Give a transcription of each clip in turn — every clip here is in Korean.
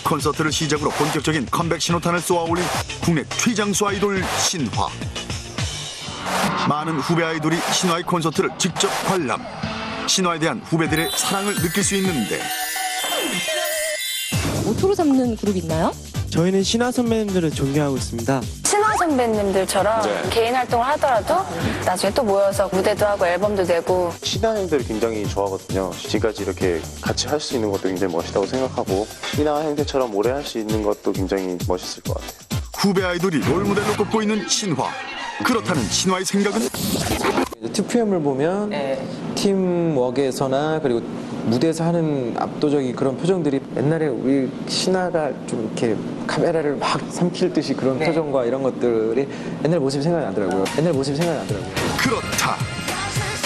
콘서트를 시작으로 본격적인 컴백 신호탄을 쏘아올린 국내 최장수 아이돌 신화. 많은 후배 아이돌이 신화의 콘서트를 직접 관람. 신화에 대한 후배들의 사랑을 느낄 수 있는데 모토로 삼는 그룹 있나요? 저희는 신화 선배님들을 존경하고 있습니다. 신화 선배님들처럼 개인 활동을 하더라도 나중에 또 모여서 무대도 하고 앨범도 내고. 신화 형들을 굉장히 좋아하거든요. 지금까지 이렇게 같이 할 수 있는 것도 굉장히 멋있다고 생각하고 신화 형들처럼 오래 할 수 있는 것도 굉장히 멋있을 것 같아요. 후배 아이돌이 롤모델로 꼽고 있는 신화. 그렇다는 신화의 생각은? 2PM을 보면 팀워크에서나 그리고 무대에서 하는 압도적인 그런 표정들이 옛날에 우리 신화가 좀 이렇게 카메라를 막 삼킬 듯이 그런 표정과 이런 것들이 옛날 모습이 생각이 나더라고요. 그렇다.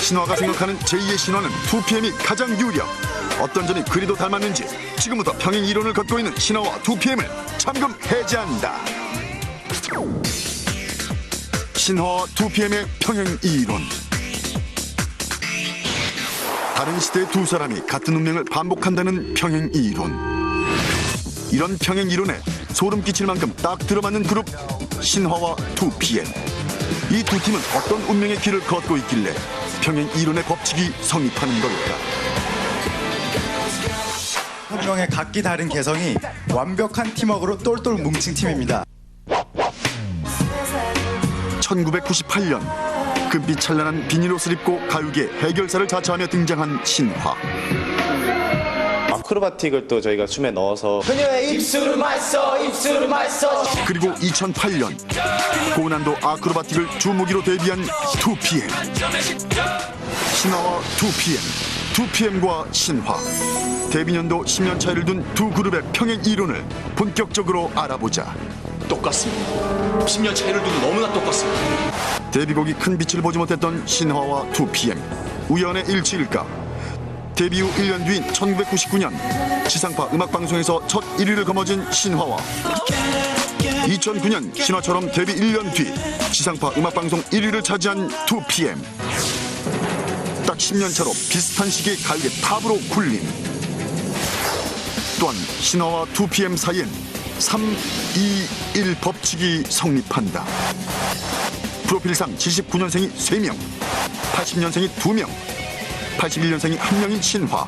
신화가 생각하는 제2의 신화는 2PM이 가장 유력. 어떤 점이 그리도 닮았는지 지금부터 평행 이론을 걷고 있는 신화와 2PM을 잠금 해제한다. 신화와 2PM의 평행 이론. 다른 시대의 두 사람이 같은 운명을 반복한다는 평행 이론. 이런 평행 이론에 소름 끼칠 만큼 딱 들어맞는 그룹 신화와 2PM. 이 두 팀은 어떤 운명의 길을 걷고 있길래 평행 이론의 법칙이 성립하는 걸까? 한 명의 각기 다른 개성이 완벽한 팀워크로 똘똘 뭉친 팀입니다. 1998년 금빛 찬란한 비닐 옷을 입고 가요계 해결사를 자처하며 등장한 신화. 아크로바틱을 또 저희가 춤에 넣어서 그리고 2008년 고난도 아크로바틱을 주무기로 데뷔한 2PM. 신화와 2PM과 신화. 데뷔 년도 10년 차이를 둔 두 그룹의 평행 이론을 본격적으로 알아보자. 똑같습니다. 10년 차이를 두고 너무나 똑같습니다. 데뷔곡이 큰 빛을 보지 못했던 신화와 2PM. 우연의 일치일까? 데뷔 후 1년 뒤인 1999년 지상파 음악방송에서 첫 1위를 거머쥔 신화와 2009년 신화처럼 데뷔 1년 뒤 지상파 음악방송 1위를 차지한 2PM. 딱 10년 차로 비슷한 시기에 가요계 탑으로 군림. 또한 신화와 2PM 사이엔 3, 2, 1 법칙이 성립한다. 프로필상 79년생이 3명, 80년생이 2명, 81년생이 1명인 신화.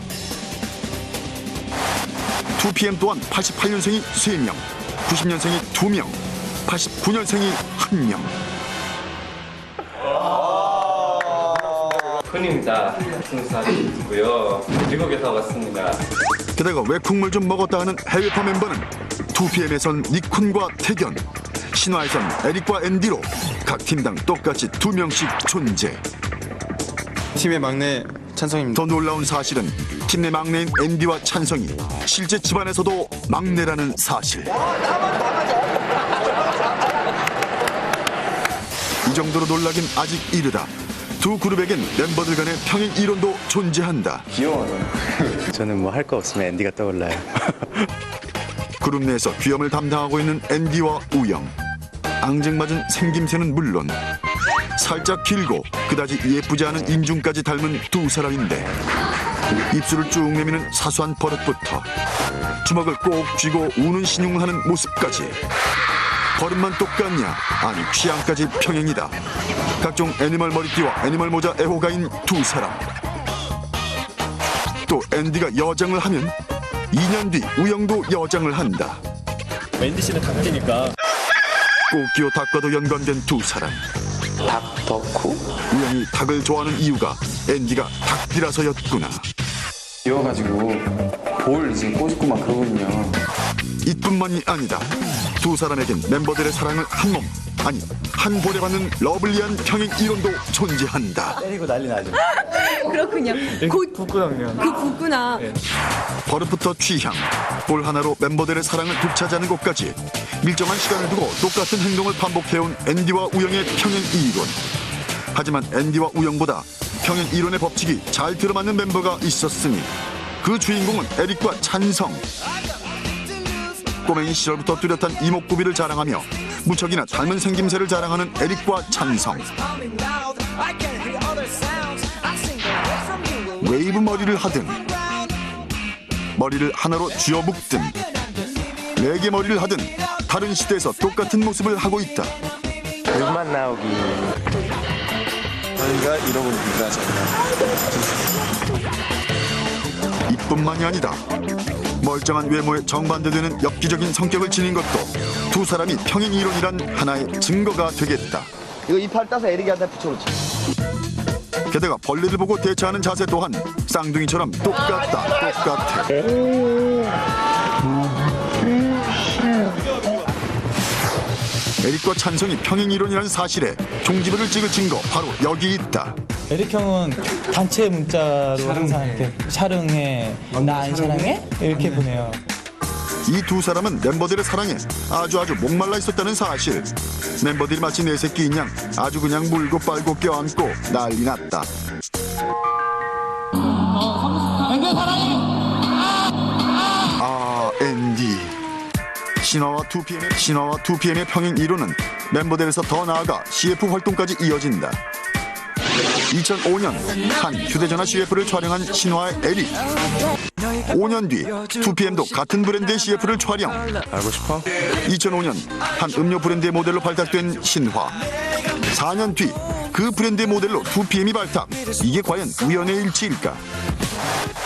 2PM 또한 88년생이 3명, 90년생이 2명, 89년생이 1명. 팬입니다. 24살이고요. 미국에서 왔습니다. 게다가 외국물 좀 먹었다 하는 해외파 멤버는 2PM에선 니쿤과 태견, 신화에선 에릭과 앤디로 각 팀당 똑같이 2명씩 존재. 팀의 막내 찬성입니다. 더 놀라운 사실은 팀 내 막내인 앤디와 찬성이 실제 집안에서도 막내라는 사실. 이 정도로 놀라긴 아직 이르다. 두 그룹에겐 멤버들 간의 평행 이론도 존재한다. 저는 뭐 할 거 없으면 앤디가 떠올라요. 그룹 내에서 귀염을 담당하고 있는 앤디와 우영. 앙증맞은 생김새는 물론 살짝 길고 그다지 예쁘지 않은 인중까지 닮은 두 사람인데 입술을 쭉 내미는 사소한 버릇부터 주먹을 꼭 쥐고 우는 신용하는 모습까지 버릇만 똑같냐? 아니 취향까지 평행이다. 각종 애니멀 머리띠와 애니멀 모자 애호가인 두 사람. 또 앤디가 여장을 하면 2년 뒤 우영도 여장을 한다. 앤디 씨는 닭띠니까. 꽃기호 닭과도 연관된 두 사람. 닭 덕후? 우영이 닭을 좋아하는 이유가 앤디가 닭띠라서였구나. 이어가지고 볼 지금 꼬집고 막 그러거든요. 이뿐만이 아니다. 두 사람에겐 멤버들의 사랑을 한 몸, 아니 한 볼에 받는 러블리한 평행 이론도 존재한다. 때리고 난리 나죠. 그렇군요. 북구형이요. 그 굳구나. 버릇부터 취향, 볼 하나로 멤버들의 사랑을 되찾아는 것까지 일정한 시간을 두고 똑같은 행동을 반복해온 앤디와 우영의 평행 이론. 하지만 앤디와 우영보다 평행 이론의 법칙이 잘 들어맞는 멤버가 있었으니 그 주인공은 에릭과 찬성. 꼬맹이 시절부터 뚜렷한 이목구비를 자랑하며 무척이나 닮은 생김새를 자랑하는 에릭과 찬성. 웨이브 머리를 하든 머리를 하나로 쥐어묶든 레게 머리를 하든 다른 시대에서 똑같은 모습을 하고 있다. 눈만 나오기. 저희가 이러고 있습니다. 이뿐만이 아니다. 멀쩡한 외모에 정반대되는 엽기적인 성격을 지닌 것도 두 사람이 평행 이론이란 하나의 증거가 되겠다. 이거 이파를 따서 에릭이한테 붙여놓지. 게다가 벌레를 보고 대처하는 자세 또한 쌍둥이처럼 똑같다. 에릭과 찬성이 평행 이론이라는 사실에 종지부를 찍을 증거 바로 여기 있다. 에릭 형은 단체 문자로 항상 이렇게 촬영해, 나 안 사랑해? 이렇게 보내요. 이 두 사람은 멤버들의 사랑에 아주 목말라 있었다는 사실. 멤버들이 마치 내 새끼인 양 아주 그냥 물고 빨고 껴안고 난리 났다. 앤디. 신화와 2PM의 평행 이론은 멤버들에서 더 나아가 CF 활동까지 이어진다. 2005년 한 휴대전화 CF를 촬영한 신화의 에릭. 5년 뒤 2PM도 같은 브랜드의 CF를 촬영. 알고 싶어? 2005년 한 음료 브랜드의 모델로 발탁된 신화. 4년 뒤 그 브랜드의 모델로 2PM이 발탁. 이게 과연 우연의 일치일까?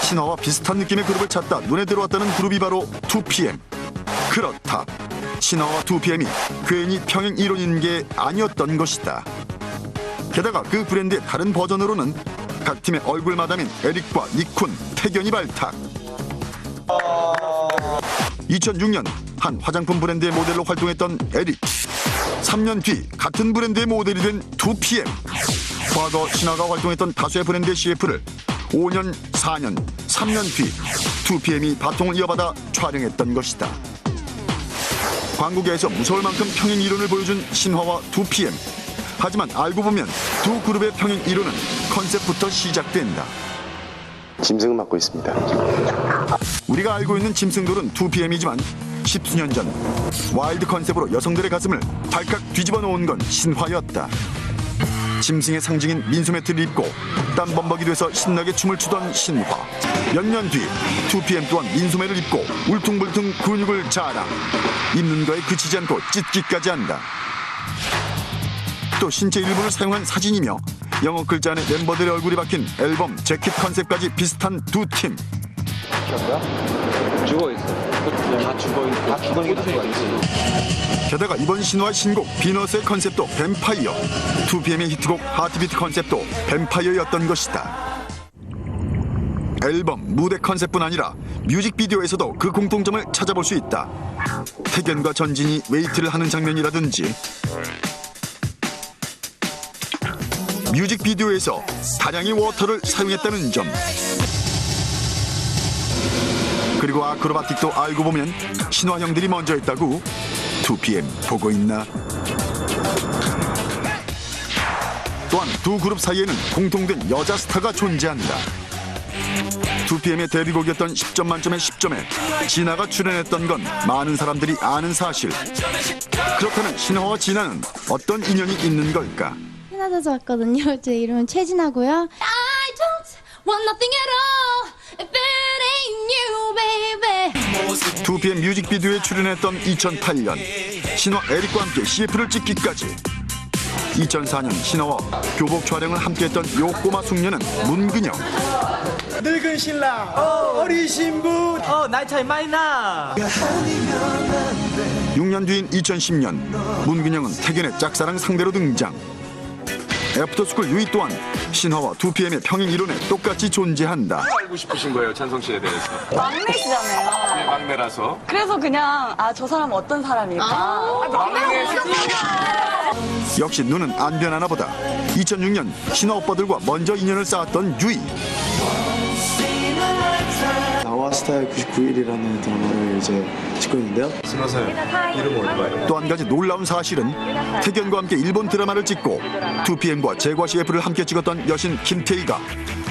신화와 비슷한 느낌의 그룹을 찾다 눈에 들어왔다는 그룹이 바로 2PM. 그렇다. 신화와 2PM이 괜히 평행 이론인 게 아니었던 것이다. 게다가 그 브랜드의 다른 버전으로는 각 팀의 얼굴 마담인 에릭과 니쿤, 태견이 발탁. 2006년 한 화장품 브랜드의 모델로 활동했던 에릭. 3년 뒤 같은 브랜드의 모델이 된 2PM. 과거 신화가 활동했던 다수의 브랜드의 CF를 5년, 4년, 3년 뒤 2PM이 바통을 이어받아 촬영했던 것이다. 광고계에서 무서울 만큼 평행 이론을 보여준 신화와 2PM. 하지만 알고 보면 두 그룹의 평행 이론은 컨셉부터 시작된다. 짐승을 맡고 있습니다. 우리가 알고 있는 짐승돌은 2PM이지만 10수년 전 와일드 컨셉으로 여성들의 가슴을 발칵 뒤집어 놓은 건 신화였다. 짐승의 상징인 민소 매트를 입고 땀범벅이 돼서 신나게 춤을 추던 신화. 몇 년 뒤 2PM 또한 민소매를 입고 울퉁불퉁 근육을 자랑. 입는 거에 그치지 않고 찢기까지 한다. 또 신체 일부를 사용한 사진이며 영어 글자 안에 멤버들의 얼굴이 박힌 앨범 재킷 컨셉까지 비슷한 두 팀. 죽어있어. 다 죽어있어. 게다가 이번 신화 신곡 비너스의 컨셉도 뱀파이어. 2PM의 히트곡 하트비트 컨셉도 뱀파이어였던 것이다. 앨범, 무대 컨셉뿐 아니라 뮤직비디오에서도 그 공통점을 찾아볼 수 있다. 태견과 전진이 웨이트를 하는 장면이라든지 뮤직비디오에서 다량의 워터를 사용했다는 점. 그리고 아크로바틱도 알고 보면 신화 형들이 먼저 했다고. 2PM 보고 있나? 또한 두 그룹 사이에는 공통된 여자 스타가 존재한다. 2PM의 데뷔곡이었던 10점 만점의 10점에 진아가 출연했던 건 많은 사람들이 아는 사실. 그렇다면 신화와 진아는 어떤 인연이 있는 걸까? 신화자서 왔거든요. 제 이름은 최진아고요. I don't want nothing at all if it ain't you, baby. 2PM 뮤직비디오에 출연했던 2008년 신화 에릭과 함께 CF를 찍기까지. 2004년 신화와 교복 촬영을 함께했던 요 꼬마 숙녀는 문근영. 늙은 신랑, 어린 신부, 나이 차이 많이 나. 6년 뒤인 2010년 문근영은 태견의 짝사랑 상대로 등장. 애프터스쿨 유이 또한 신화와 2PM의 평행 이론에 똑같이 존재한다. 알고 싶으신 거예요, 찬성 씨에 대해서? 막내시잖아요. 네, 막내라서. 그래서 그냥 저 사람 어떤 사람일까? 역시 눈은 안 변하나 보다. 2006년 신화 오빠들과 먼저 인연을 쌓았던 유이. 나와 스타일 99일이라는 드라마를 이제 찍고 있는데요. 신화사의 이름은 얼마예요? 또 한 가지 놀라운 사실은 태견과 함께 일본 드라마를 찍고 2PM과 제과 CF를 함께 찍었던 여신 김태희가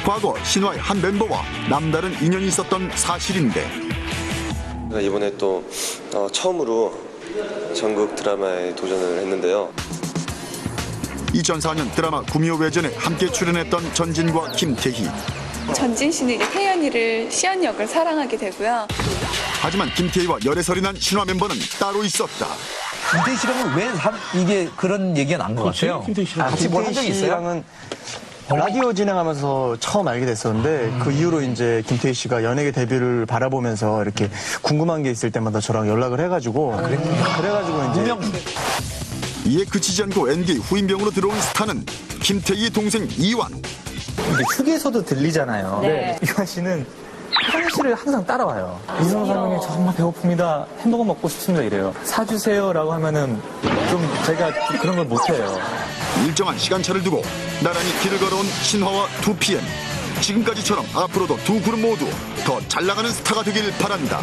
과거 신화의 한 멤버와 남다른 인연이 있었던 사실인데, 이번에 또 처음으로 전국 드라마에 도전을 했는데요. 2004년 드라마 구미호 외전에 함께 출연했던 전진과 김태희. 전진 씨는 이제 태연 시연 역을 사랑하게 되고요. 하지만 김태희와 열애설이 난 신화 멤버는 따로 있었다. 김태희 씨랑은 왜 이게 그런 얘기가 난 것 같아요? 같이 뭘 한 적이 있어요? 씨랑은 라디오 진행하면서 처음 알게 됐었는데 그 이후로 이제 김태희 씨가 연예계 데뷔를 바라보면서 이렇게 궁금한 게 있을 때마다 저랑 연락을 해가지고 그래가지고 이제 이에 그치지 않고 N기 후임병으로 들어온 스타는 김태희의 동생 이완. 이게 휴게소도 들리잖아요. 네. 이완 씨는 혜성 씨를 항상 따라와요. 이승우 감독님 저 정말 배고픕니다. 햄버거 먹고 싶습니다 이래요. 사주세요라고 하면은 좀 제가 그런 걸 못해요. 일정한 시간차를 두고 나란히 길을 걸어온 신화와 2PM. 지금까지처럼 앞으로도 두 그룹 모두 더 잘 나가는 스타가 되길 바란다.